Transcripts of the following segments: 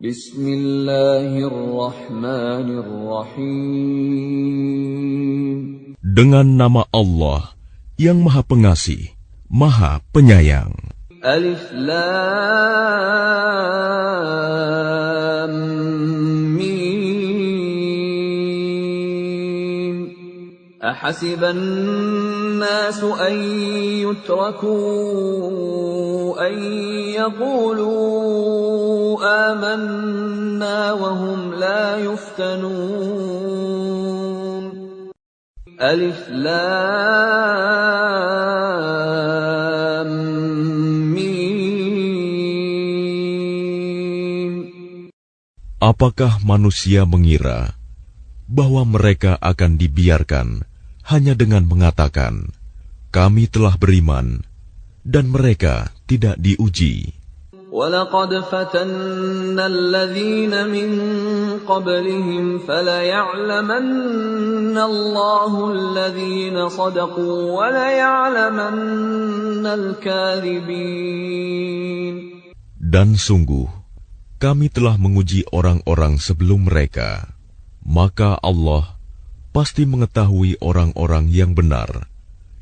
Bismillahirrahmanirrahim. Dengan nama Allah yang Maha Pengasih, Maha Penyayang. Alif Lam Mim. Ahasiban nasu an yutraku an yaqulu amanna wa hum la yuftanun. Alif Lam Mim. Apakah manusia mengira bahwa mereka akan dibiarkan hanya dengan mengatakan, "Kami telah beriman," dan mereka tidak diuji? وَلَقَدْ فَتَنَّا الَّذِينَ مِن قَبْلِهِمْ فَلَيَعْلَمَنَّ اللَّهُ الَّذِينَ صَدَقُوا وَلَيَعْلَمَنَّ الْكَاذِبِينَ. Dan sungguh, kami telah menguji orang-orang sebelum mereka, maka Allah pasti mengetahui orang-orang yang benar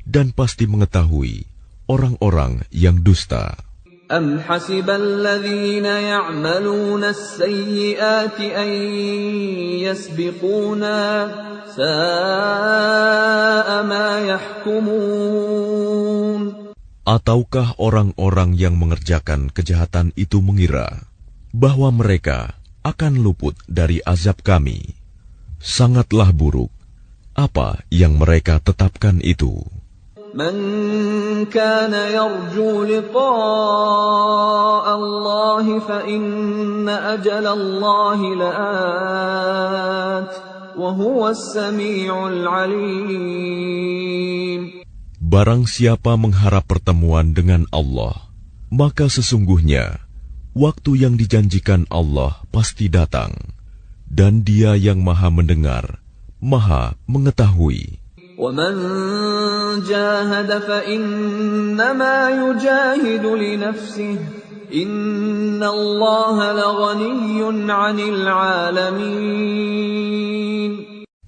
dan pasti mengetahui orang-orang yang dusta. أَمْ حَسِبَ الَّذِينَ يَعْمَلُونَ السَّيِّئَاتِ أَن يَسْبِقُونَا سَاءَ مَا يَحْكُمُونَ. Ataukah orang-orang yang mengerjakan kejahatan itu mengira bahwa mereka akan luput dari azab kami? Sangatlah buruk apa yang mereka tetapkan itu. من كان يرجو لقاء الله فإن أجل الله لآت وهو السميع العليم. Barang siapa mengharap pertemuan dengan Allah, maka sesungguhnya waktu yang dijanjikan Allah pasti datang, dan Dia yang Maha Mendengar, Maha Mengetahui. وَمَنْ جَاهَدَ فَإِنَّمَا يُجَاهِدُ لِنَفْسِهِ إِنَّ اللَّهَ لَغَنِيٌّ عَنِ الْعَالَمِينَ.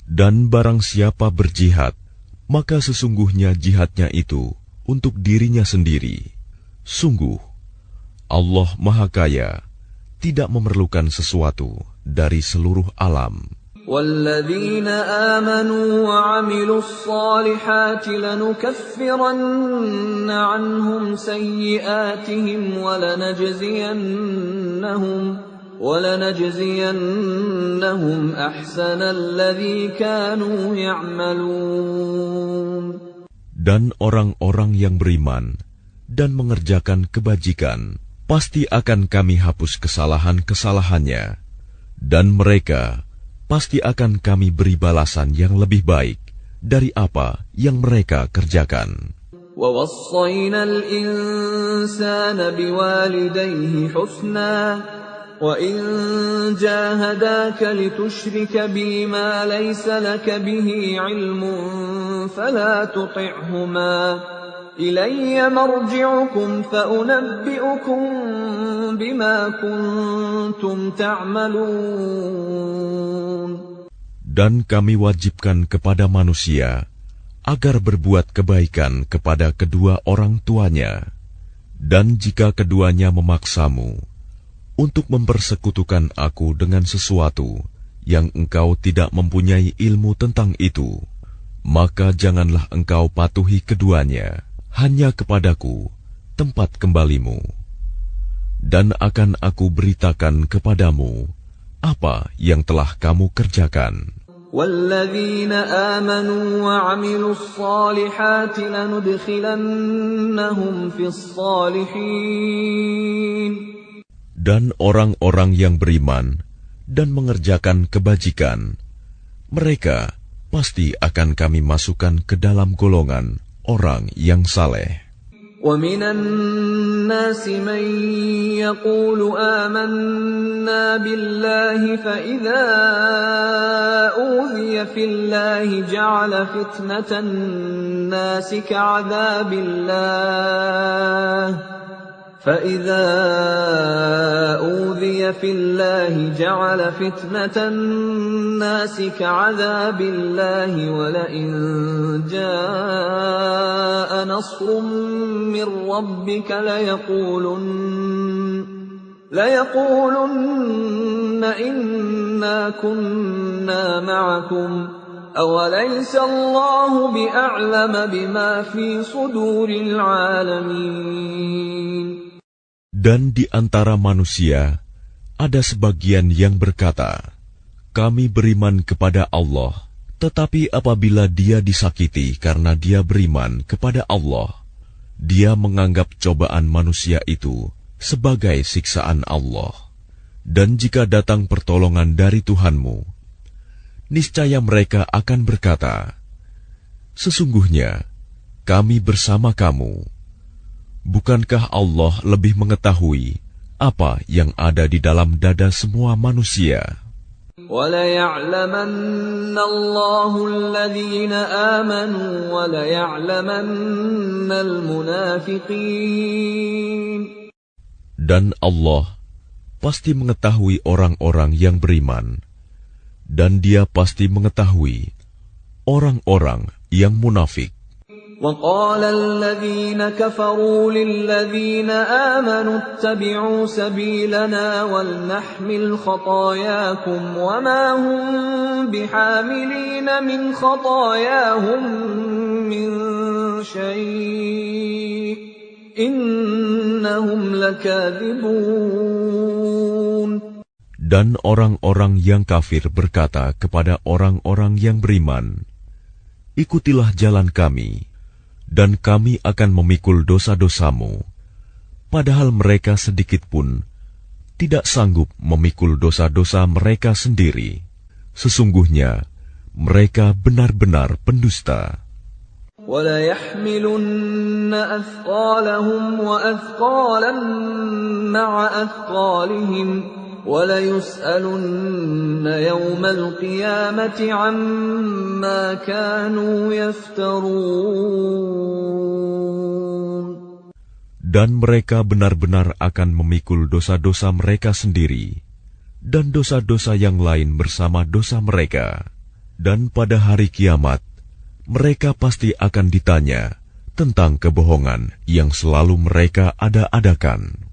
Dan barang siapa berjihad, maka sesungguhnya jihadnya itu untuk dirinya sendiri. Sungguh, Allah Maha Kaya, tidak memerlukan sesuatu dari seluruh alam. وَالَّذِينَ آمَنُوا وَعَمِلُوا الصَّالِحَاتِ لَنُكَفِّرَنَّ عَنْهُمْ سَيِّئَاتِهِمْ وَلَنَجْزِيَنَّهُمْ أَحْسَنَ الَّذِي كَانُوا يَعْمَلُونَ. Dan orang-orang yang beriman dan mengerjakan kebajikan, pasti akan kami hapus kesalahan-kesalahannya, dan mereka pasti akan kami beri balasan yang lebih baik dari apa yang mereka kerjakan. وَوَصَّيْنَا الْإِنسَانَ بِوَالِدَيْهِ حُسْنًا وَإِنْ جَاهَدَاكَ لِتُشْرِكَ بِي مَا لَيْسَ لَكَ بِهِ عِلْمٌ فَلَا تُطِعْهُمَا إِلَيَّ مَرْجِعُكُمْ فَأُنَبِّئُكُمْ بِمَا كُنْتُمْ تَعْمَلُونَ. Dan kami wajibkan kepada manusia agar berbuat kebaikan kepada kedua orang tuanya, dan jika keduanya memaksamu untuk mempersekutukan aku dengan sesuatu yang engkau tidak mempunyai ilmu tentang itu, maka janganlah engkau patuhi keduanya, hanya kepadaku tempat kembalimu, dan akan aku beritakan kepadamu apa yang telah kamu kerjakan. وَالَّذِينَ آمَنُوا وَعَمِلُوا الصَّالِحَاتِ لَنُدْخِلَنَّهُمْ فِي الصَّالِحِينَ. Dan orang-orang yang beriman dan mengerjakan kebajikan, mereka pasti akan kami masukkan ke dalam golongan orang yang saleh. وَمِنَ النَّاسِ مَن يَقُولُ آمَنَّا بِاللَّهِ فَإِذَا أُوذِيَ فِي اللَّهِ جَعَلَ فِتْنَةَ النَّاسِ كَعَذَابِ اللَّهِ فإذا أوذي في الله جعل فتنة الناس كعذاب الله ولئن جاء نصر من ربك ليقولن إنا كنا معكم أوليس الله بأعلم بما في صدور العالمين. Dan di antara manusia ada sebagian yang berkata, kami beriman kepada Allah, tetapi apabila dia disakiti karena dia beriman kepada Allah, dia menganggap cobaan manusia itu sebagai siksaan Allah. Dan jika datang pertolongan dari Tuhanmu, niscaya mereka akan berkata, sesungguhnya kami bersama kamu. Bukankah Allah lebih mengetahui apa yang ada di dalam dada semua manusia? وَلَيَعْلَمَنَّ اللَّهُ الَّذِينَ آمَنُوا وَلَيَعْلَمَنَّ الْمُنَافِقِينَ. Dan Allah pasti mengetahui orang-orang yang beriman, dan Dia pasti mengetahui orang-orang yang munafik. وَقَالَ الَّذِينَ كَفَرُوا لِلَّذِينَ آمَنُوا اتَّبِعُوا سَبِيلَنَا وَلْنَحْمِلْ خَطَايَاكُمْ وَمَا هُمْ بِحَامِلِينَ مِنْ خَطَايَاهُمْ مِنْ شَيْءٍ إِنَّهُمْ لَكَاذِبُونَ. Dan orang-orang yang kafir berkata kepada orang-orang yang beriman, ikutilah jalan kami, dan kami akan memikul dosa-dosamu, padahal mereka sedikit pun tidak sanggup memikul dosa-dosa mereka sendiri. Sesungguhnya mereka benar-benar pendusta. وَلَيَحْمِلُنَّ أَثْقَالَهُمْ وَأَثْقَالًا مَعَ أَثْقَالِهِمْ وَلَيُسْأَلُنَّ يَوْمَ الْقِيَامَةِ عَمَّا كَانُوا يَفْتَرُونَ. Dan mereka benar-benar akan memikul dosa-dosa mereka sendiri, dan dosa-dosa yang lain bersama dosa mereka. Dan pada hari kiamat, mereka pasti akan ditanya tentang kebohongan yang selalu mereka ada-adakan.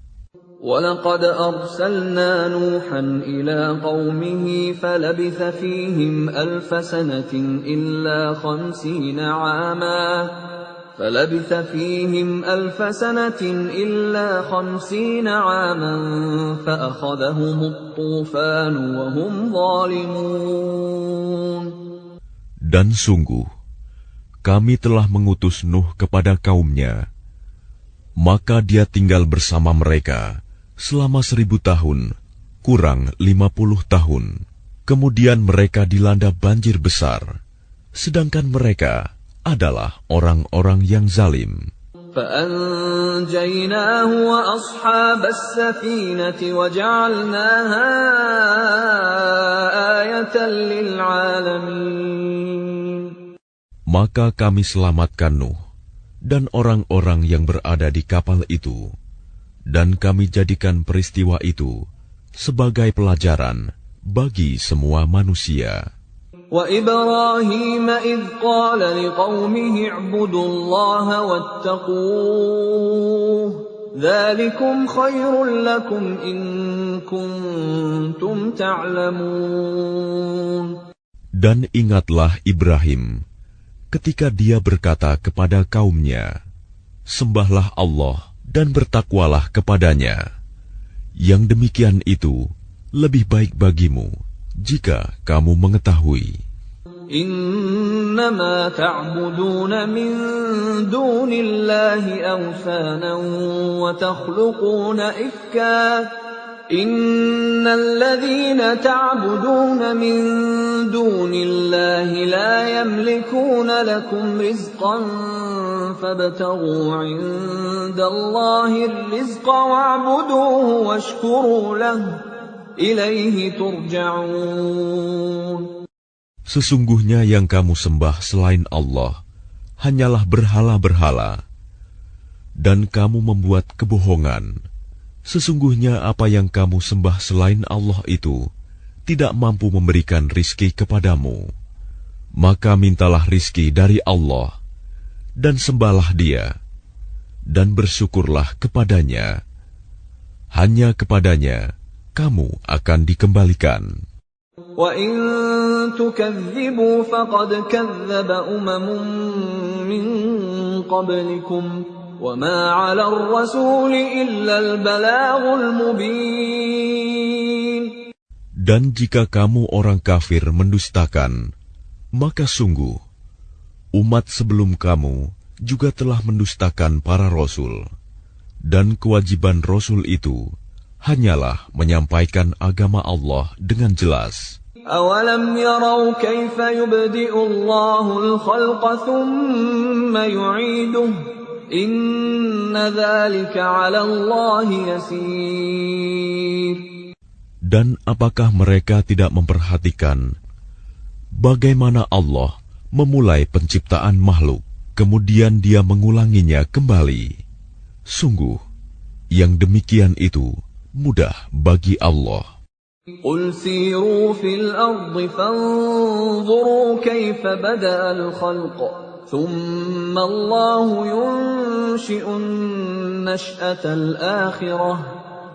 وَلَقَدْ أَرْسَلْنَا نُوحًا إِلَىٰ قَوْمِهِ فَلَبِثَ فِيهِمْ أَلْفَ سَنَةٍ إِلَّا 50 عَامًا فَأَخَذَهُمُ الطُّوفَانُ وَهُمْ ظَالِمُونَ. Dan sungguh, kami telah mengutus Nuh kepada kaumnya, maka dia tinggal bersama mereka selama 1000 tahun, kurang 50 tahun. Kemudian mereka dilanda banjir besar, sedangkan mereka adalah orang-orang yang zalim. فَأَنْجَيْنَاهُ وَأَصْحَابَ السَّفِينَةِ وَجَعَلْنَاهَا آيَةً لِلْعَالَمِينَ. Maka kami selamatkan Nuh dan orang-orang yang berada di kapal itu, dan kami jadikan peristiwa itu sebagai pelajaran bagi semua manusia. وَإِبْرَاهِيمَ إِذْ قَالَ لِقَوْمِهِ اعْبُدُوا اللَّهَ وَاتَّقُوهُ ذَلِكُمْ خَيْرٌ لَكُمْ إِن كُنتُمْ تَعْلَمُونَ. Dan ingatlah Ibrahim ketika dia berkata kepada kaumnya, sembahlah Allah dan bertakwalah kepadanya. Yang demikian itu lebih baik bagimu jika kamu mengetahui. إِنَّمَا تَعْبُدُونَ مِن دُونِ اللَّهِ أَوْثَانًا وَتَخْلُقُونَ إِفْكًا إِنَّ الَّذِينَ تَعْبُدُونَ مِن دُونِ اللَّهِ لَا يَمْلِكُونَ لَكُمْ رِزْقًا فَابْتَغُوا عِندَ اللَّهِ الرِّزْقَ وَاعْبُدُوهُ وَاشْكُرُوا لَهُ إِلَيْهِ تُرْجَعُونَ. Sesungguhnya yang kamu sembah selain Allah hanyalah berhala-berhala. dan kamu membuat kebohongan. Sesungguhnya apa yang kamu sembah selain Allah itu tidak mampu memberikan rizki kepadamu. Maka mintalah rizki dari Allah, dan sembahlah Dia, dan bersyukurlah kepadanya. Hanya kepadanya kamu akan dikembalikan. وَإِن تُكَذِّبُوا فَقَدْ كَذَّبَ أُمَمٌ مِّن قَبْلِكُمْ وَمَا عَلَى الرَّسُولِ إِلَّا الْبَلَاغُ الْمُبِينُ. Dan jika kamu orang kafir mendustakan, maka sungguh umat sebelum kamu juga telah mendustakan para rasul, dan kewajiban rasul itu hanyalah menyampaikan agama Allah dengan jelas. أَوَلَمْ يَرَوْا كَيْفَ يُبْدِئُ اللَّهُ الْخَلْقَ ثُمَّ يُعِيدُهُ إِنَّ ذَلِكَ عَلَى اللَّهِ يَسِيرٌ. Dan apakah mereka tidak memperhatikan bagaimana Allah memulai penciptaan makhluk, kemudian Dia mengulanginya kembali? Sungguh, yang demikian itu mudah bagi Allah. قُلْ سِيرُوا فِي الْأَرْضِ فَانظُرُوا كَيْفَ بَدَأَ الْخَلْقَ ثُمَّ اللَّهُ يُنشِئُ النَّشْأَةَ الْآخِرَةَ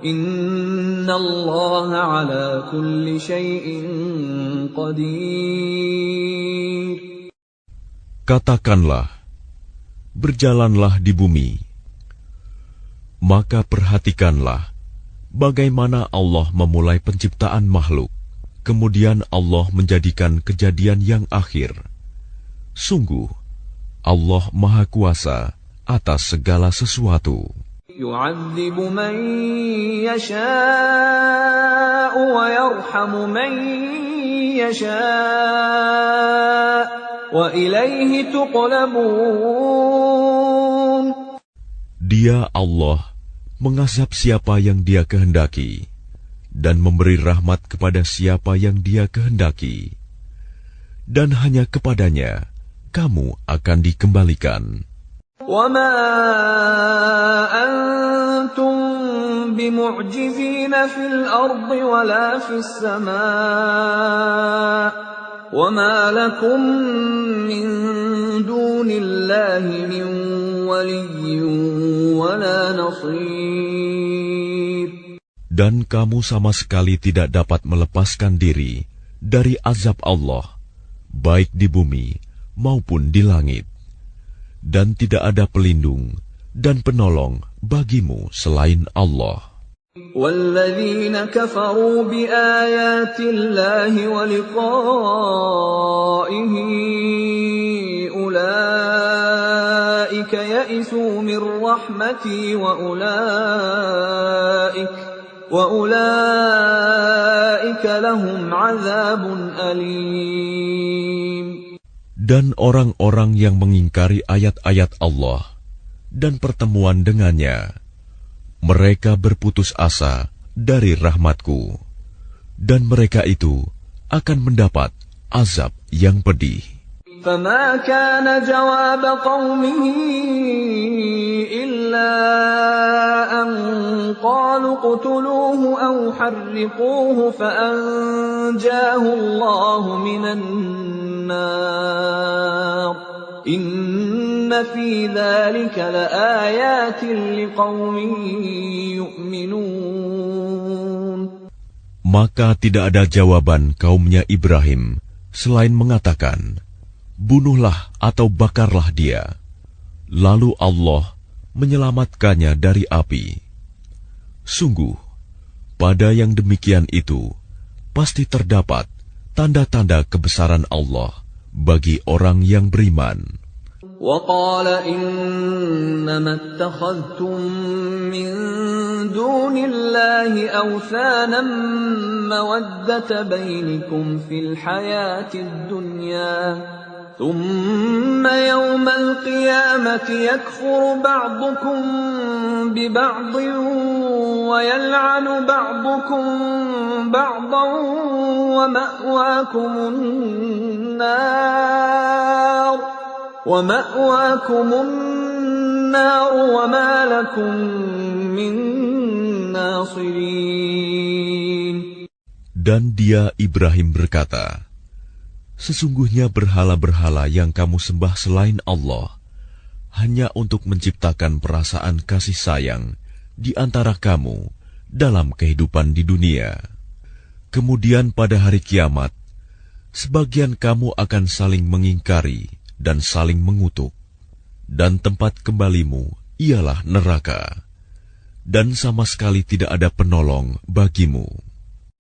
إِنَّ اللَّهَ عَلَى كُلِّ شَيْءٍ قَدِيرٌ. Katakanlah, berjalanlah di bumi, maka perhatikanlah bagaimana Allah memulai penciptaan makhluk, kemudian Allah menjadikan kejadian yang akhir. Sungguh, Allah Maha Kuasa atas segala sesuatu. يُعَذِّبُ مَن يَشَاءُ وَيَرْحَمُ مَن يَشَاءُ وَإِلَيْهِ تُقْلَبُونَ. Dia Allah mengazab siapa yang Dia kehendaki, dan memberi rahmat kepada siapa yang Dia kehendaki, dan hanya kepadanya kamu akan dikembalikan. وَمَا أَنْتُمْ بِمُعْجِزِينَ فِي الْأَرْضِ وَلَا فِي السَّمَاءِ وَمَا لَكُمْ مِنْ دُونِ اللَّهِ مِنْ وَلِيٍّ وَلَا نَصِيرٍ. Dan kamu sama sekali tidak dapat melepaskan diri dari azab Allah, baik di bumi maupun di langit. Dan tidak ada pelindung dan penolong bagimu selain Allah. وَالَّذِينَ كَفَرُوا بِآيَاتِ اللَّهِ وَلِقَائِهِ أُولَئِكَ يَئِسُوا مِنْ رَحْمَتِي وَأُولَئِكَ لَهُمْ عَذَابٌ أَلِيمٌ. Dan orang-orang yang mengingkari ayat-ayat Allah dan pertemuan dengannya, mereka berputus asa dari rahmatku, dan mereka itu akan mendapat azab yang pedih. فَمَا كَانَ جَوَابَ قَوْمِهِ إِلَّا أَنْ قَالُوا اقْتُلُوهُ أَوْ حَرِّقُوهُ فَأَنْجَاهُ اللَّهُ مِنَ النَّارِ إِنَّ فِي ذَلِكَ لَآيَاتٍ لِقَوْمٍ يُؤْمِنُونَ. Maka tidak ada jawaban kaumnya Ibrahim selain mengatakan, bunuhlah atau bakarlah dia. Lalu Allah menyelamatkannya dari api. Sungguh, pada yang demikian itu pasti terdapat tanda-tanda kebesaran Allah bagi orang yang beriman. وَقَالَ إِنَّمَا اتَّخَذْتُم مِّن دُونِ اللَّهِ أَوْثَانًا مَّوَدَّةَ بَيْنِكُمْ فِي الْحَيَاةِ الدُّنْيَا ثُمَّ يَوْمَ الْقِيَامَةِ يَكْفُرُ بَعْضُكُم بِبَعْضٍ وَيَلْعَنُ بَعْضُكُم بَعْضًا وَمَأْوَاكُمُ النَّارُ النَّارُ وَمَا لَكُمْ مِنْ نَاصِرِينَ. Dan dia Ibrahim berkata, sesungguhnya berhala-berhala yang kamu sembah selain Allah hanya untuk menciptakan perasaan kasih sayang di antara kamu dalam kehidupan di dunia. Kemudian pada hari kiamat, sebagian kamu akan saling mengingkari dan saling mengutuk, dan tempat kembalimu ialah neraka, dan sama sekali tidak ada penolong bagimu.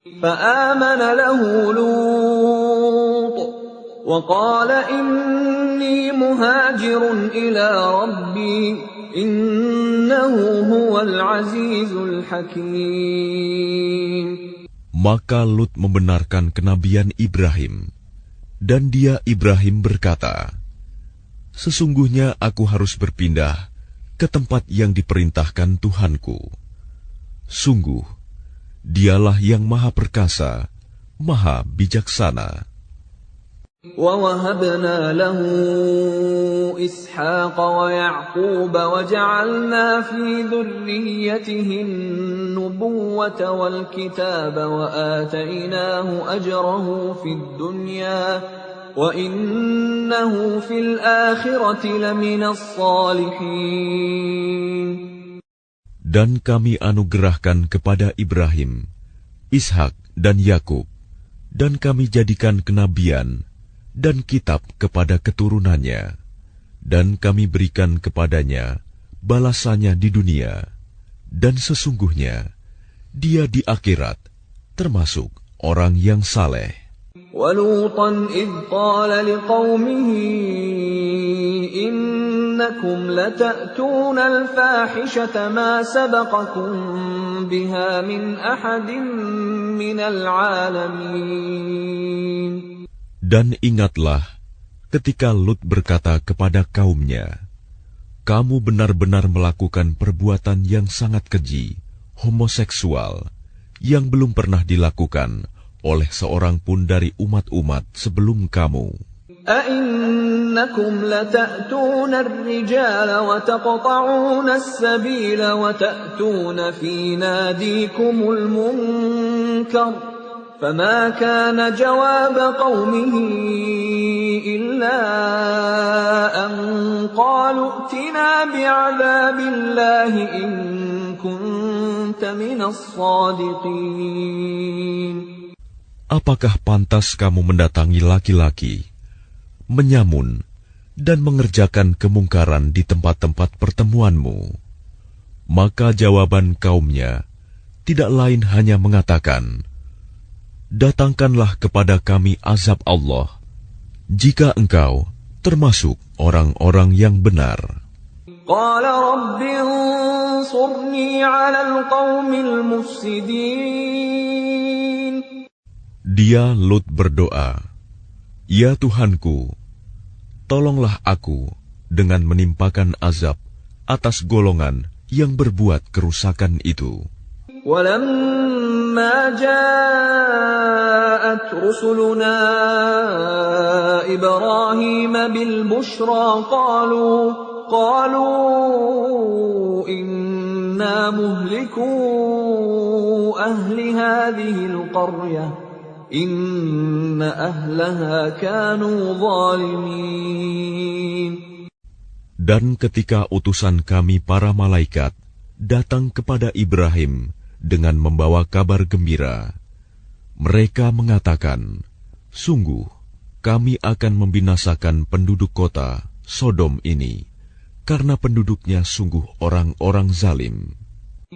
فآمن له لوط وقال إني مهاجر إلى ربي إنه هو العزيز الحكيم. Maka Lut membenarkan kenabian Ibrahim, dan dia Ibrahim berkata, sesungguhnya aku harus berpindah ke tempat yang diperintahkan Tuhanku. Sungguh, Dialah yang Maha Perkasa, Maha Bijaksana. وَوَهَبْنَا لَهُ إِسْحَاقَ وَيَعْقُوبَ وَجَعَلْنَا فِي ذُرِّيَّتِهِ النُّبُوَّةَ وَالْكِتَابَ وَآتَيْنَاهُ أَجْرَهُ فِي الدُّنْيَا وَإِنَّهُ فِي الْآخِرَةِ لَمِنَ الصَّالِحِينَ. Dan kami anugerahkan kepada Ibrahim, Ishak dan Yakub, dan kami jadikan kenabian dan kitab kepada keturunannya, dan kami berikan kepadanya balasannya di dunia, dan sesungguhnya dia di akhirat termasuk orang yang saleh. وَلُوطًا إِذْ قَالَ لِقَوْمِهِ إِنَّكُمْ لَتَأْتُونَ الْفَاحِشَةَ مَا سَبَقَكُمْ بِهَا مِنْ أَحَدٍ مِنَ الْعَالَمِينَ. Dan ingatlah ketika Lut berkata kepada kaumnya, kamu benar-benar melakukan perbuatan yang sangat keji, homoseksual, yang belum pernah dilakukan oleh seorang pun dari umat-umat sebelum kamu. أَإِنَّكُمْ لَتَأْتُونَ الرِّجَالَ وَتَقْطَعُونَ السَّبِيلَ وَتَأْتُونَ فِي نَادِيكُمُ الْمُنكَرَ فَمَا كَانَ جَوَابَ قَوْمِهِ إِلَّا أَن قَالُوا ائْتِنَا بِعَذَابِ اللَّهِ إِن كُنتَ مِنَ الصَّادِقِينَ. Apakah pantas kamu mendatangi laki-laki, menyamun, dan mengerjakan kemungkaran di tempat-tempat pertemuanmu? Maka jawaban kaumnya tidak lain hanya mengatakan, datangkanlah kepada kami azab Allah, jika engkau termasuk orang-orang yang benar. قَالَ رَبِّ انصُرْنِي عَلَى الْقَوْمِ الْمُفْسِدِينَ. Dia Lut berdoa, ya Tuhanku, tolonglah aku dengan menimpakan azab atas golongan yang berbuat kerusakan itu. وَلَمَّا جَاءَتْ رُسُلُنَا إِبْرَاهِيمَ بِالْبُشْرَى قَالُوا إِنَّا مُهْلِكُو أَهْلِ هَذِهِ الْقَرْيَةِ إِنَّ أَهْلَهَا كَانُوا ظَالِمِينَ. Dan ketika utusan kami para malaikat datang kepada Ibrahim dengan membawa kabar gembira, mereka mengatakan, sungguh kami akan membinasakan penduduk kota Sodom ini, karena penduduknya sungguh orang-orang zalim.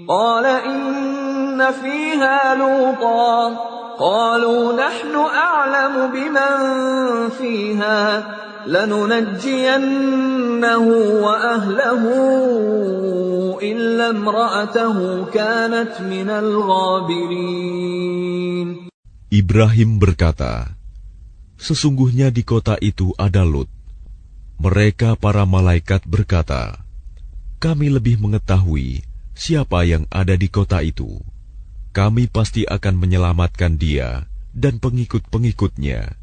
قَالَ إِنَّ فِيهَا لُوطًا قَالُوا نَحْنُ أَعْلَمُ بِمَنْ فِيهَا لَنُنَجِّيَنَّهُ وَأَهْلَهُ إِلَّا امْرَأَتَهُ كَانَتْ مِنَ الْغَابِرِينَ. Ibrahim berkata, sesungguhnya di kota itu ada Lut. Mereka para malaikat berkata, kami lebih mengetahui siapa yang ada di kota itu. Kami pasti akan menyelamatkan dia dan pengikut-pengikutnya,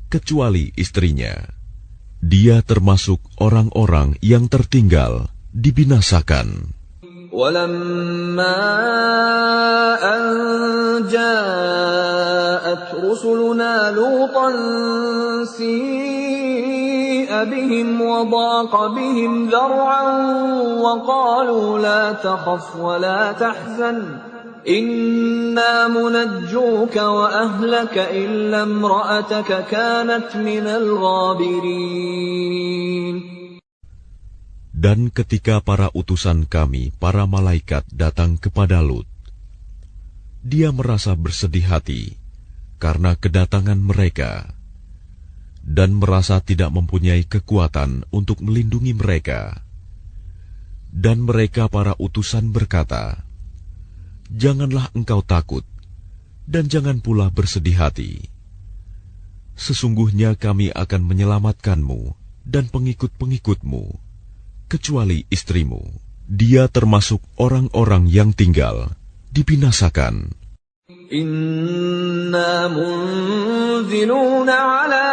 kecuali istrinya. Dia termasuk orang-orang yang tertinggal dibinasakan. وَلَمَّا أَن جَاءَتْ رُسُلُنَا لُوطًا سِيءَ بِهِمْ وَضَاقَ بِهِمْ ذَرْعًا وَقَالُوا لَا تَخَفْ وَلَا تَحْزَنْ إِنَّا مُنَجُّوكَ وَأَهْلَكَ إِلَّا امْرَأَتَكَ كَانَتْ مِنَ الْغَابِرِينَ. Dan ketika para utusan kami, para malaikat datang kepada Lut, dia merasa bersedih hati karena kedatangan mereka, dan merasa tidak mempunyai kekuatan untuk melindungi mereka. Dan mereka para utusan berkata, "Janganlah engkau takut, dan jangan pula bersedih hati. Sesungguhnya kami akan menyelamatkanmu dan pengikut-pengikutmu, kecuali istrimu. Dia termasuk orang-orang yang tinggal, dibinasakan. Inna munziluna ala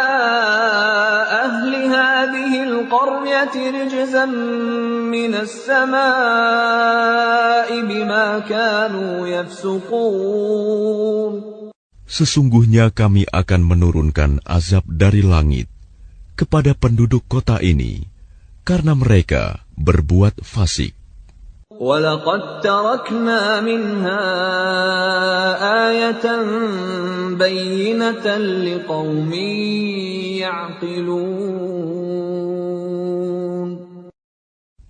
ahli hadhihi al-qaryati rijzan minas samaa'i bima kanu yafsuqun. Sesungguhnya kami akan menurunkan azab dari langit kepada penduduk kota ini karena mereka berbuat fasik. وَلَقَدْ تَرَكْنَا مِنْهَا آيَةً بَيِّنَةً لِقَوْمٍ يَعْقِلُونَ.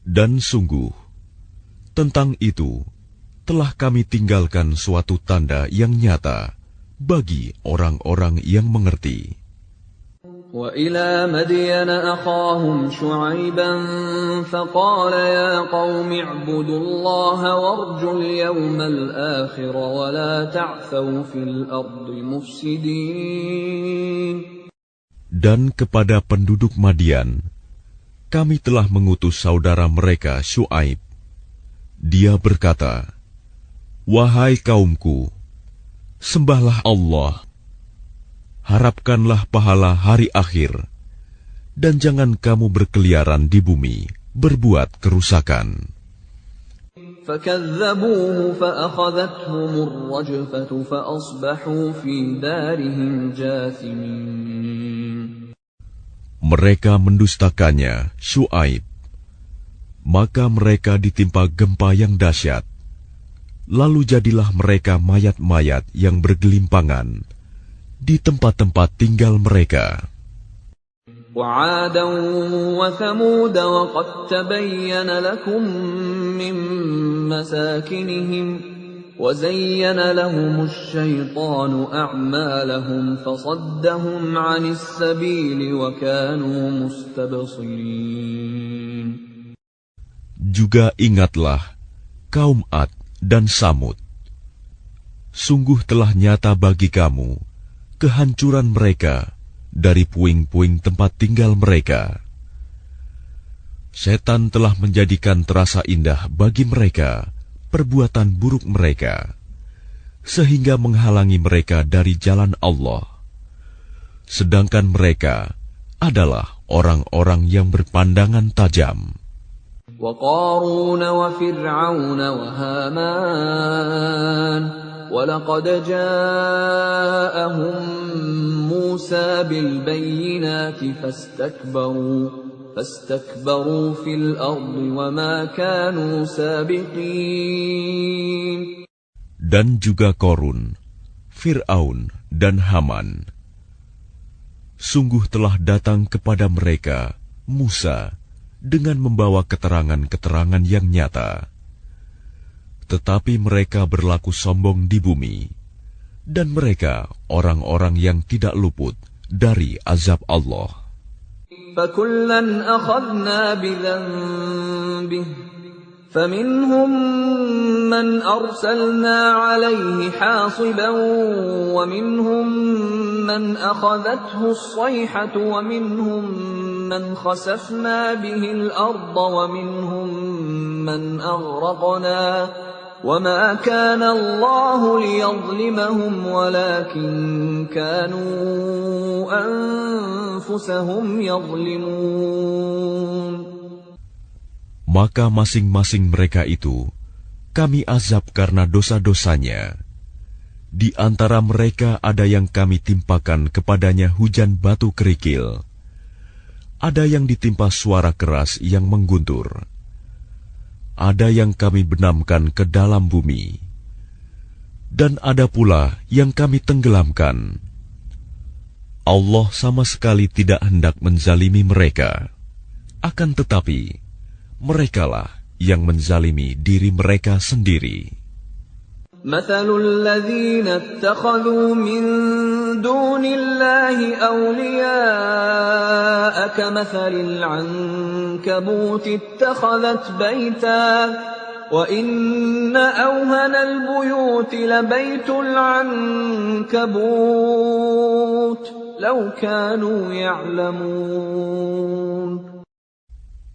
Dan sungguh, tentang itu telah kami tinggalkan suatu tanda yang nyata bagi orang-orang yang mengerti. وَإِلَى مَدْيَنَ أَخَاهُمْ شُعَيْبًا فَقَالَ يَا قَوْمِ اعْبُدُوا اللَّهَ وَارْجُوا الْيَوْمَ الْآخِرَ وَلَا تَعْثَوْا فِي الْأَرْضِ مُفْسِدِينَ. Dan kepada penduduk Madian, kami telah mengutus saudara mereka Syuaib. Dia berkata, "Wahai kaumku, sembahlah Allah, harapkanlah pahala hari akhir, dan jangan kamu berkeliaran di bumi, berbuat kerusakan." فَكَذَّبُوهُ فَأَخَذَتْهُمُ الرَّجْفَةُ فَأَصْبَحُوا فِي دَارِهِمْ جَاثِمِينَ. Mereka mendustakannya, Syuaib, maka mereka ditimpa gempa yang dahsyat. Lalu jadilah mereka mayat-mayat yang bergelimpangan di tempat-tempat tinggal mereka. وَعَادًا وَثَمُودَ وَقَدْ تَبَيَّنَ لَكُم مِّن مَّسَاكِنِهِمْ وَزَيَّنَ لَهُمُ الشَّيْطَانُ أَعْمَالَهُمْ فَصَدَّهُمْ عَنِ السَّبِيلِ وَكَانُوا مُسْتَبْصِرِينَ. Juga ingatlah kaum Ad dan Samud. Sungguh telah nyata bagi kamu kehancuran mereka dari puing-puing tempat tinggal mereka. Setan telah menjadikan terasa indah bagi mereka perbuatan buruk mereka, sehingga menghalangi mereka dari jalan Allah. Sedangkan mereka adalah orang-orang yang berpandangan tajam. وَقَارُونَ وَفِرْعَوْنَ وَهَامَانَ وَلَقَدْ جَاءَهُم مُّوسَى بِالْبَيِّنَاتِ فَاسْتَكْبَرُوا فِي الْأَرْضِ وَمَا كَانُوا سَابِقِينَ. Dan juga Korun, Fir'aun, dan Haman. Sungguh telah datang kepada mereka Musa dengan membawa keterangan-keterangan yang nyata. Tetapi mereka berlaku sombong di bumi, dan mereka orang-orang yang tidak luput dari azab Allah. فَكُلًّا أَخَذْنَا بِذَنبِهِ فَمِنْهُمْ مَنْ أَرْسَلْنَا عَلَيْهِ حَاصِبًا وَمِنْهُمْ مَنْ أَخَذَتْهُ الصَّيْحَةُ وَمِنْهُمْ مَنْ خَسَفْنَا بِهِ الْأَرْضَ وَمِنْهُمْ مَنْ أَغْرَقْنَا وَمَا كَانَ اللَّهُ لِيَظْلِمَهُمْ وَلَكِنْ كَانُوا أَنفُسَهُمْ يَظْلِمُونَ. maka masing-masing mereka itu kami azab karena dosa-dosanya. Di antara mereka ada yang kami timpakan kepadanya hujan batu kerikil, ada yang ditimpa suara keras yang mengguntur, ada yang kami benamkan ke dalam bumi, dan ada pula yang kami tenggelamkan. Allah sama sekali tidak hendak menzalimi mereka, akan tetapi merekalah yang menzalimi diri mereka sendiri. مثل الذين اتخذوا من دون الله أولياء كمثل العنكبوت اتخذت بيتا وإن أوهن البيوت لبيت العنكبوت لو كانوا يعلمون.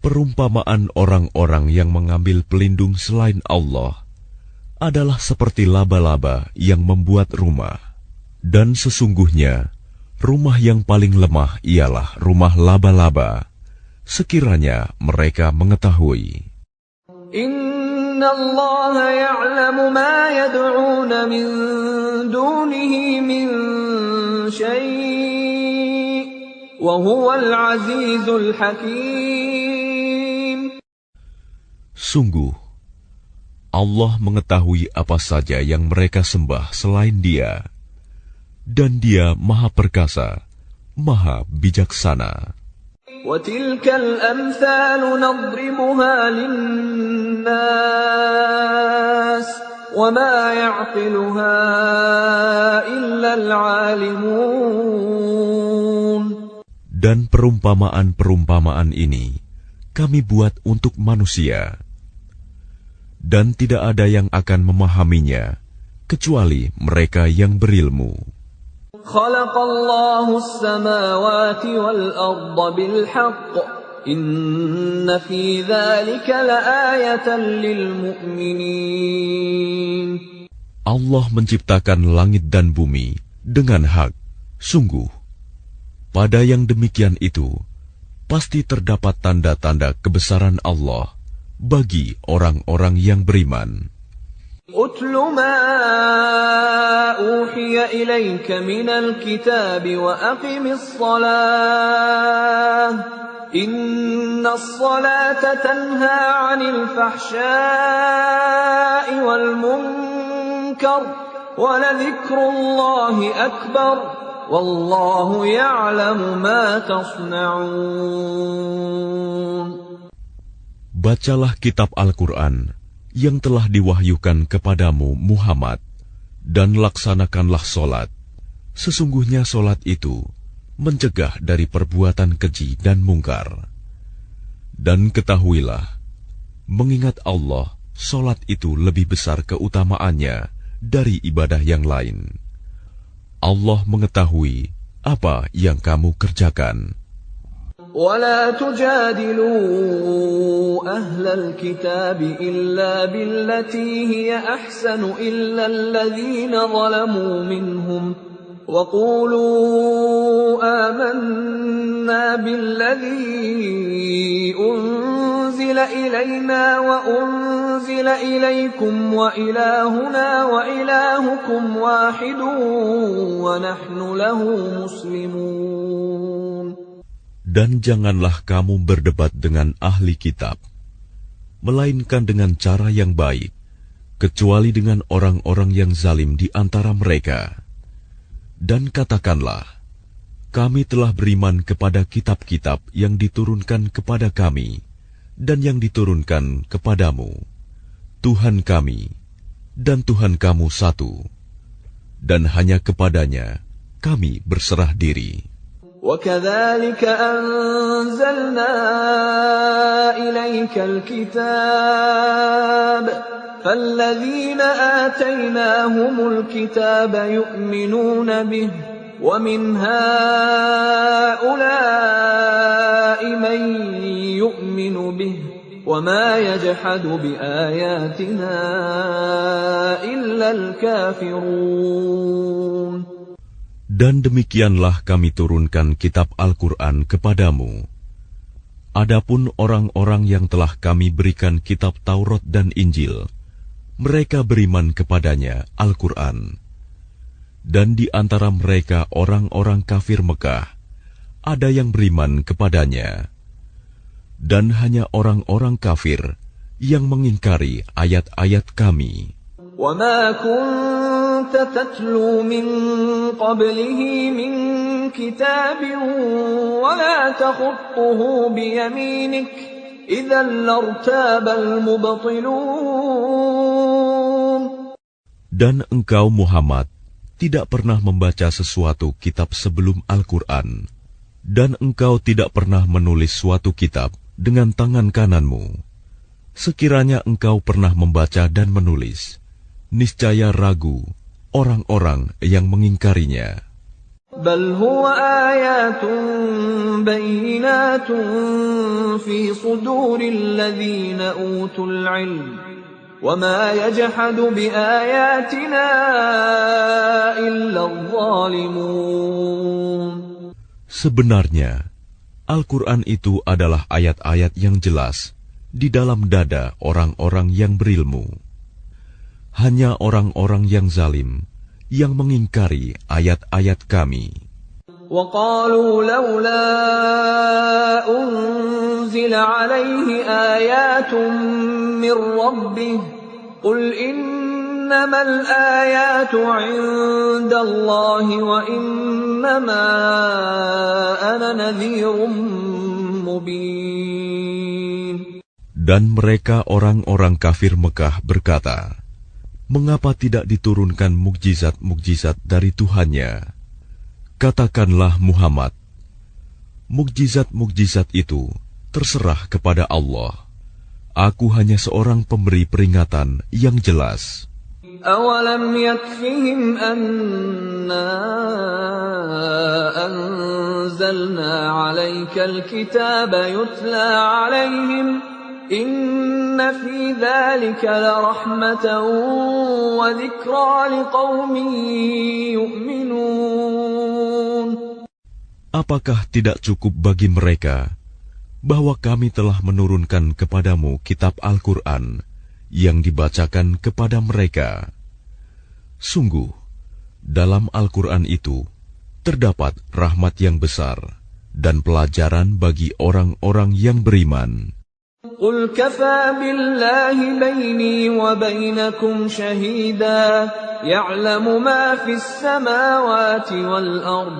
Perumpamaan orang-orang yang mengambil pelindung selain Allah adalah seperti laba-laba yang membuat rumah, dan sesungguhnya rumah yang paling lemah ialah rumah laba-laba, sekiranya mereka mengetahui. Inna Allah ya'lamu ma yad'una min dunihi min syai' wa huwal azizul hakim. Sungguh Allah mengetahui apa saja yang mereka sembah selain Dia, dan Dia Maha Perkasa, Maha Bijaksana. وَتِلْكَ الْأَمْثَالُ نَضْرِبُهَا لِلنَّاسِ وَمَا يَعْقِلُهَا إِلَّا الْعَالِمُونَ. Dan perumpamaan-perumpamaan ini kami buat untuk manusia, dan tidak ada yang akan memahaminya kecuali mereka yang berilmu. Khalaqallahu as-samawati wal-arda bil-haqq. Inna fi dzalika laayatan lil-mu'minin. Allah menciptakan langit dan bumi dengan hak. Sungguh, pada yang demikian itu pasti terdapat tanda-tanda kebesaran Allah bagi orang-orang yang beriman. Utlu ma uhiya ilayka minal kitab wa aqimis salah. Innas salata tanha 'anil fahsya'i wal munkar wa ladhikrullahi akbar. Wallahu ya'lamu ma tasna'un. Bacalah kitab Al-Quran yang telah diwahyukan kepadamu Muhammad, dan laksanakanlah solat. Sesungguhnya solat itu mencegah dari perbuatan keji dan mungkar. Dan ketahuilah, mengingat Allah, solat itu lebih besar keutamaannya dari ibadah yang lain. Allah mengetahui apa yang kamu kerjakan. ولا تجادلوا أهل الكتاب إلا بالتي هي أحسن إلا الذين ظلموا منهم وقولوا آمنا بالذي أنزل إلينا وأنزل إليكم وإلهنا وإلهكم واحد ونحن له مسلمون. Dan janganlah kamu berdebat dengan ahli kitab, melainkan dengan cara yang baik, kecuali dengan orang-orang yang zalim di antara mereka. Dan katakanlah, kami telah beriman kepada kitab-kitab yang diturunkan kepada kami, dan yang diturunkan kepadamu. Tuhan kami, dan Tuhan kamu satu, dan hanya kepadanya kami berserah diri. وَكَذَلِكَ أَنزَلْنَا إِلَيْكَ الْكِتَابَ فَالَّذِينَ آتَيْنَاهُمُ الْكِتَابَ يُؤْمِنُونَ بِهِ وَمِنْ هَؤُلَاءِ مَن يُؤْمِنُ بِهِ وَمَا يَجْحَدُ بِآيَاتِنَا إِلَّا الْكَافِرُونَ. Dan demikianlah kami turunkan kitab Al-Quran kepadamu. Adapun orang-orang yang telah kami berikan kitab Taurat dan Injil, mereka beriman kepadanya, Al-Quran. Dan di antara mereka orang-orang kafir Mekah, ada yang beriman kepadanya. Dan hanya orang-orang kafir yang mengingkari ayat-ayat kami. وَمَا كُنْتَ تَتْلُو مِنْ قَبْلِهِ مِنْ كِتَابٍ وَلَا تَخُطُّهُ بِيَمِينِكَ إِذًا لَارْتَابَ الْمُبْطِلُونَ. Dan engkau Muhammad tidak pernah membaca sesuatu kitab sebelum Al-Quran, dan engkau tidak pernah menulis suatu kitab dengan tangan kananmu. Sekiranya engkau pernah membaca dan menulis, niscaya ragu orang-orang yang mengingkarinya. بَلْ هُوَ آيَاتٌ بَيِّنَاتٌ فِي صُدُورِ الَّذِينَ أُوتُوا الْعِلْمَ وَمَا يَجْحَدُ بِآيَاتِنَا إِلَّا الظَّالِمُونَ. Sebenarnya, Al-Quran itu adalah ayat-ayat yang jelas di dalam dada orang-orang yang berilmu. Hanya orang-orang yang zalim yang mengingkari ayat-ayat kami. وَقَالُوا لَوْلَا أُنْزِلَ عَلَيْهِ آيَاتٌ مِّن رَّبِّهِ قُلْ إِنَّمَا الْآيَاتُ عِندَ اللَّهِ وَإِنَّمَا أَنَا نَذِيرٌ مُّبِينٌ. Dan mereka orang-orang kafir Mekah berkata, mengapa tidak diturunkan mukjizat-mukjizat dari Tuhannya? Katakanlah Muhammad, mukjizat-mukjizat itu terserah kepada Allah. Aku hanya seorang pemberi peringatan yang jelas. أَوَلَمْ يَكْفِهِمْ أَنَّا أَنزَلْنَا عَلَيْكَ الْكِتَابَ يُتْلَى عَلَيْهِمْ إِنَّ فِي ذَلِكَ لَرَحْمَةً وَذِكْرَى لِقَوْمٍ يُؤْمِنُونَ. Apakah tidak cukup bagi mereka bahwa kami telah menurunkan kepadamu kitab Al-Quran yang dibacakan kepada mereka? Sungguh, dalam Al-Quran itu terdapat rahmat yang besar dan pelajaran bagi orang-orang yang beriman. قُلْ كَفَى بِاللَّهِ بَيْنِي وَبَيْنَكُمْ شَهِيدًا يَعْلَمُ مَا فِي السَّمَاوَاتِ وَالْأَرْضِ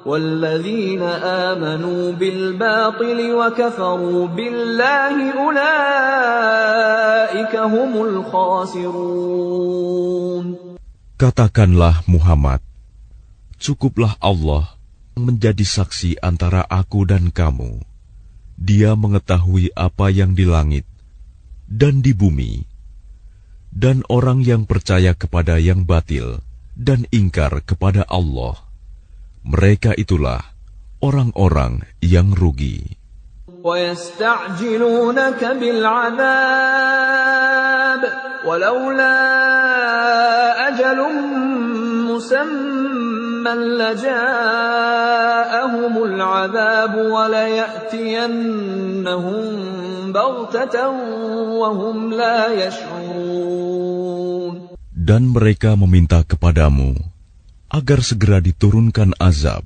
وَالَّذِينَ آمَنُوا بِالْبَاطِلِ وَكَفَرُوا بِاللَّهِ أُولَئِكَ هُمُ الْخَاسِرُونَ. Katakanlah Muhammad, cukuplah Allah menjadi saksi antara aku dan kamu. Dia mengetahui apa yang di langit dan di bumi, dan orang yang percaya kepada yang batil dan ingkar kepada Allah, mereka itulah orang-orang yang rugi. وَيَسْتَعْجِلُونَكَ بِالْعَذَابِ وَلَوْلَا أَجَلٌ مُّسَمًّى لَّجَاءَهُمُ الْعَذَابُ وَلَيَأْتِيَنَّهُم بَغْتَةً وَهُمْ لَا يَشْعُرُونَ. Dan mereka meminta kepadamu agar segera diturunkan azab.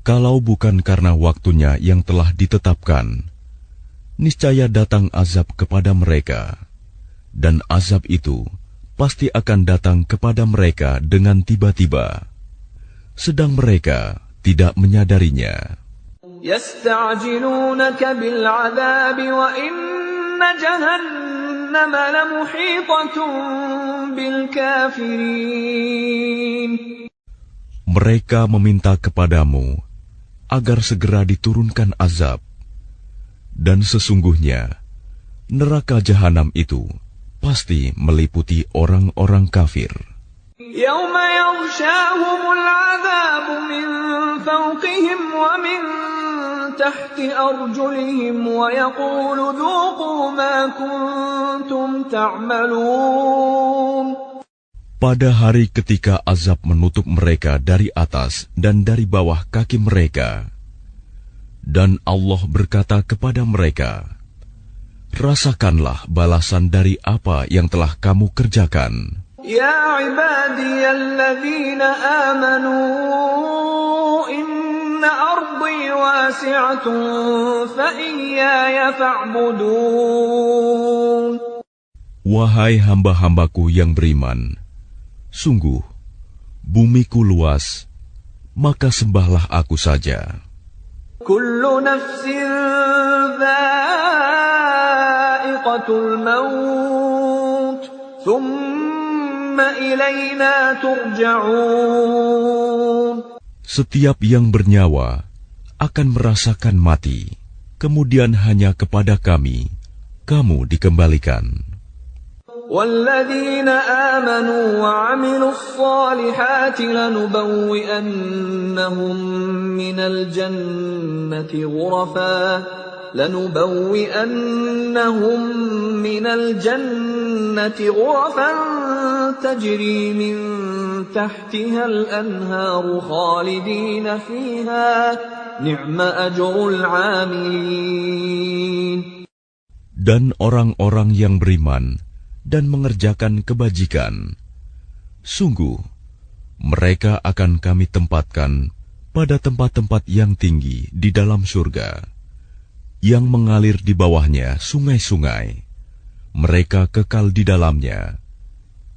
Kalau bukan karena waktunya yang telah ditetapkan, niscaya datang azab kepada mereka, dan azab itu pasti akan datang kepada mereka dengan tiba-tiba, sedang mereka tidak menyadarinya. يَسْتَعْجِلُونَكَ بِالْعَذَابِ وَإِنَّ جَهَنَّمَ لَمُحِيطَةٌ بِالْكَافِرِينَ. Mereka meminta kepadamu agar segera diturunkan azab, dan sesungguhnya neraka jahanam itu pasti meliputi orang-orang kafir. يَوْمَ يَغْشَاهُمُ الْعَذَابُ مِنْ فَوْقِهِمْ وَمِنْ تَحْتِ أَرْجُلِهِمْ وَيَقُولُ ذُوقُوا مَا كُنْتُمْ تَعْمَلُونَ. Pada hari ketika azab menutup mereka dari atas dan dari bawah kaki mereka, Dan Allah berkata kepada mereka, rasakanlah balasan dari apa yang telah kamu kerjakan. Ya ibadiyalladzina amanu inna ardi wasi'atun fa iyaya fa'budun. Wahai hamba-hambaku yang beriman, sungguh bumiku luas, maka sembahlah aku saja. Kullu nafsin dha'iqatul maut, thumma ilayna turja'un. Setiap yang bernyawa akan merasakan mati, kemudian hanya kepada kami kamu dikembalikan. وَالَّذِينَ آمَنُوا وَعَمِلُوا الصَّالِحَاتِ لَنُبَوِّئَنَّهُم مِّنَ الْجَنَّةِ غُرَفًا تَجْرِي مِن تَحْتِهَا الْأَنْهَارُ خَالِدِينَ فِيهَا نِعْمَ أَجْرُ الْعَامِلِينَ. Dan orang-orang yang beriman dan mengerjakan kebajikan, sungguh mereka akan kami tempatkan pada tempat-tempat yang tinggi di dalam surga, yang mengalir di bawahnya sungai-sungai. Mereka kekal di dalamnya.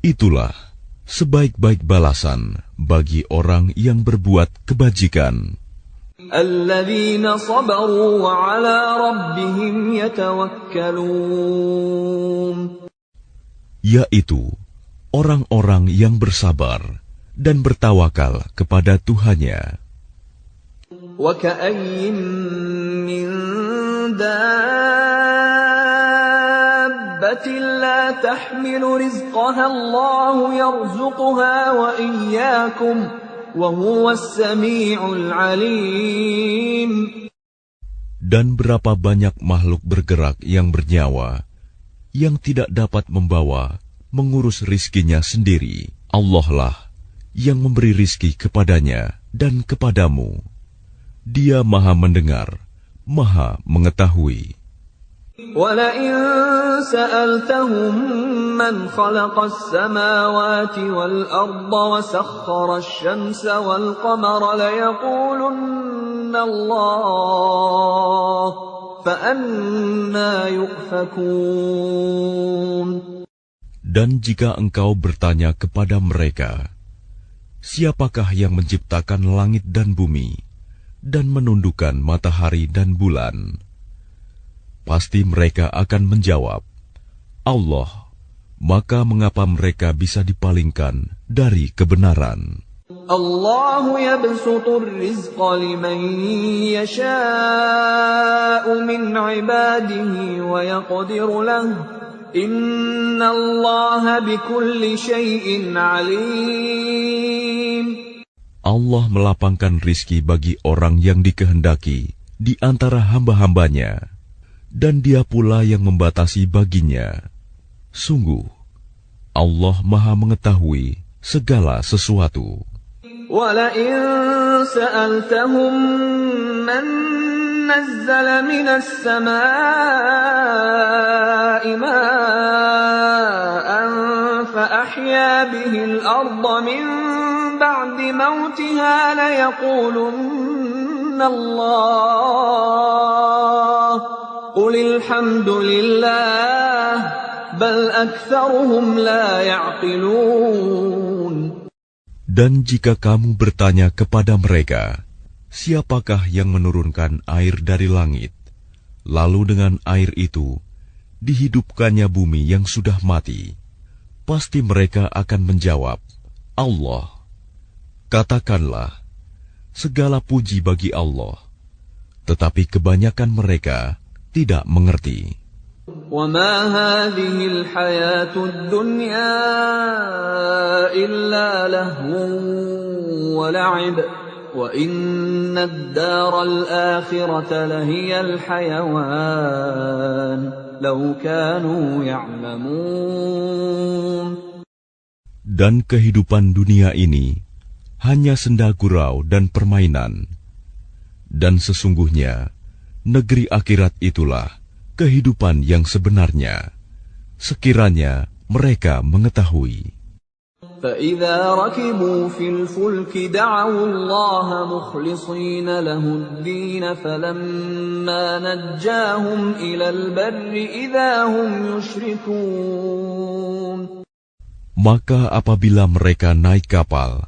Itulah sebaik-baik balasan bagi orang yang berbuat kebajikan. الَّذِينَ صَبَرُوا وَعَلَى رَبِّهِمْ يَتَوَكَّلُونَ. Yaitu orang-orang yang bersabar dan bertawakal kepada Tuhannya. وَكَأَيِّن مِّن دَابَّةٍ لَّا تَحْمِلُ رِزْقَهَا اللَّهُ يَرْزُقُهَا وَإِيَّاكُمْ وَهُوَ السَّمِيعُ الْعَلِيمُ. Dan berapa banyak makhluk bergerak yang bernyawa yang tidak dapat membawa, mengurus rizkinya sendiri. Allah lah yang memberi rizki kepadanya dan kepadamu. Dia maha mendengar, maha mengetahui. وَلَئِن سَأَلْتَهُم مَّنْ خَلَقَ السَّمَاوَاتِ وَالْأَرْضَ وَسَخَّرَ الشَّمْسَ وَالْقَمَرَ لَيَقُولُنَّ اللَّهُ فَأَنَّىٰ يُؤْفَكُونَ. Dan jika engkau bertanya kepada mereka, siapakah yang menciptakan langit dan bumi dan menundukkan matahari dan bulan? Pasti mereka akan menjawab, Allah. Maka mengapa mereka bisa dipalingkan dari kebenaran? Allahu yabsutu rizqa liman yasha'u min ibadihi wa yaqdiru lahu. Inna Allaha bikulli syai'in alim. Allah melapangkan rizki bagi orang yang dikehendaki di antara hamba-hambanya, dan Dia pula yang membatasi baginya. Sungguh, Allah Maha mengetahui segala sesuatu. وَلَئِن سَأَلْتَهُم مَّن نَّزَّلَ مِنَ السَّمَاءِ مَاءً فَأَحْيَا بِهِ الْأَرْضَ مِن بَعْدِ مَوْتِهَا لَيَقُولُنَّ اللَّهُ قُلِ الْحَمْدُ لِلَّهِ بَلْ أَكْثَرُهُمْ لَا يَعْقِلُونَ. Dan jika kamu bertanya kepada mereka, siapakah yang menurunkan air dari langit, lalu dengan air itu dihidupkannya bumi yang sudah mati? Pasti mereka akan menjawab, Allah. Katakanlah, segala puji bagi Allah, tetapi kebanyakan mereka tidak mengerti. وَمَا هَٰذِهِ الْحَيَاةُ الدُّنْيَا إِلَّا لَهْوٌ وَلَعِبٌ وَإِنَّ الدَّارَ الْآخِرَةَ لَهِيَ الْحَيَوَانُ لَوْ كَانُوا يَعْلَمُونَ. Dan kehidupan dunia ini hanya senda gurau dan permainan, dan sesungguhnya negeri akhirat itulah kehidupan yang sebenarnya, sekiranya mereka mengetahui. فَإِذَا رَكِبُوا فِي الْفُلْكِ دَعَوُا اللَّهَ مُخْلِصِينَ لَهُ الدِّينَ فَلَمَّا نَجَّاهُمْ إِلَى الْبَرِّ إِذَا هُمْ يُشْرِكُونَ. Maka apabila mereka naik kapal,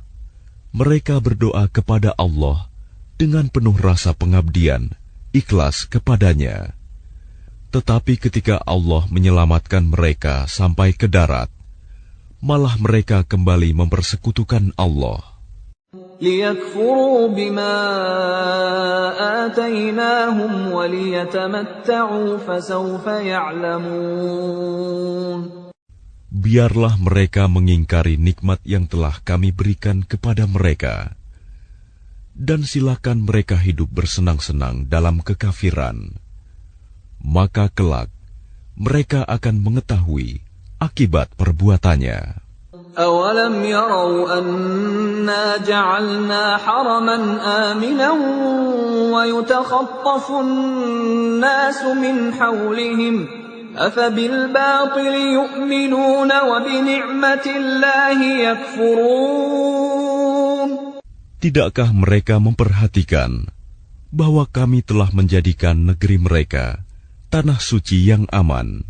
mereka berdoa kepada Allah dengan penuh rasa pengabdian, ikhlas kepadanya. Tetapi ketika Allah menyelamatkan mereka sampai ke darat, malah mereka kembali mempersekutukan Allah. لِيَكْفُرُوا بِمَا آتَيْنَاهُمْ وَلِيَتَمَتَّعُوا فَسَوْفَ يَعْلَمُونَ. Biarlah mereka mengingkari nikmat yang telah kami berikan kepada mereka, dan silakan mereka hidup bersenang-senang dalam kekafiran. Maka kelak mereka akan mengetahui akibat perbuatannya. أَوَلَمْ يَرَوْا أَنَّا جَعَلْنَا حَرَمًا آمِنًا وَيُتَخَطَّفُ النَّاسُ مِنْ حَوْلِهِمْ أَفَبِالْبَاطِلِ يُؤْمِنُونَ وَبِنِعْمَةِ اللَّهِ يَكْفُرُونَ. Tidakkah mereka memperhatikan bahwa kami telah menjadikan negeri mereka tanah suci yang aman,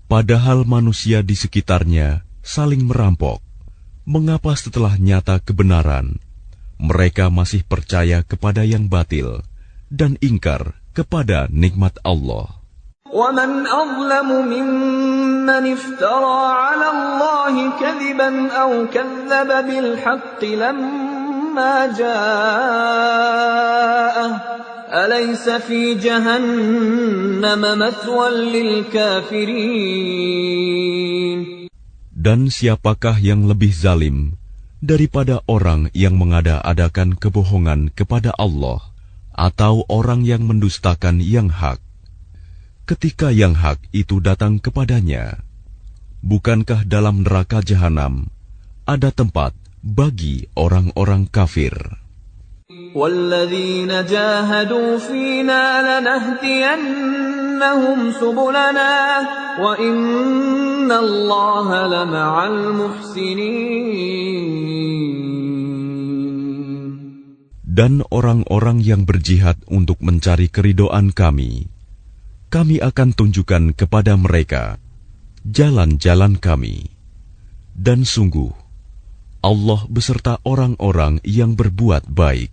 padahal manusia di sekitarnya saling merampok? Mengapa setelah nyata kebenaran, mereka masih percaya kepada yang batil dan ingkar kepada nikmat Allah? وَمَنْ أَظْلَمُ مِمَّنِ افْتَرَى عَلَى اللَّهِ كَذِبًا أَوْ كَذَّبَ بِالْحَقِّ لَمَّا جَاءَهُ أَلَيْسَ فِي جَهَنَّمَ مَثْوًى لِلْكَافِرِينَ. Dan siapakah yang lebih zalim daripada orang yang mengada-adakan kebohongan kepada Allah atau orang yang mendustakan yang hak ketika yang hak itu datang kepadanya? Bukankah dalam neraka jahanam ada tempat bagi orang-orang kafir? وَالَّذِينَ جَاهَدُوا فِينَا لَنَهْدِيَنَّهُمْ سُبُلَنَا وَإِنَّ اللَّهَ لَمَعَ الْمُحْسِنِينَ. Dan orang-orang yang berjihad untuk mencari keridhaan kami akan tunjukkan kepada mereka jalan-jalan kami. Dan sungguh, Allah beserta orang-orang yang berbuat baik.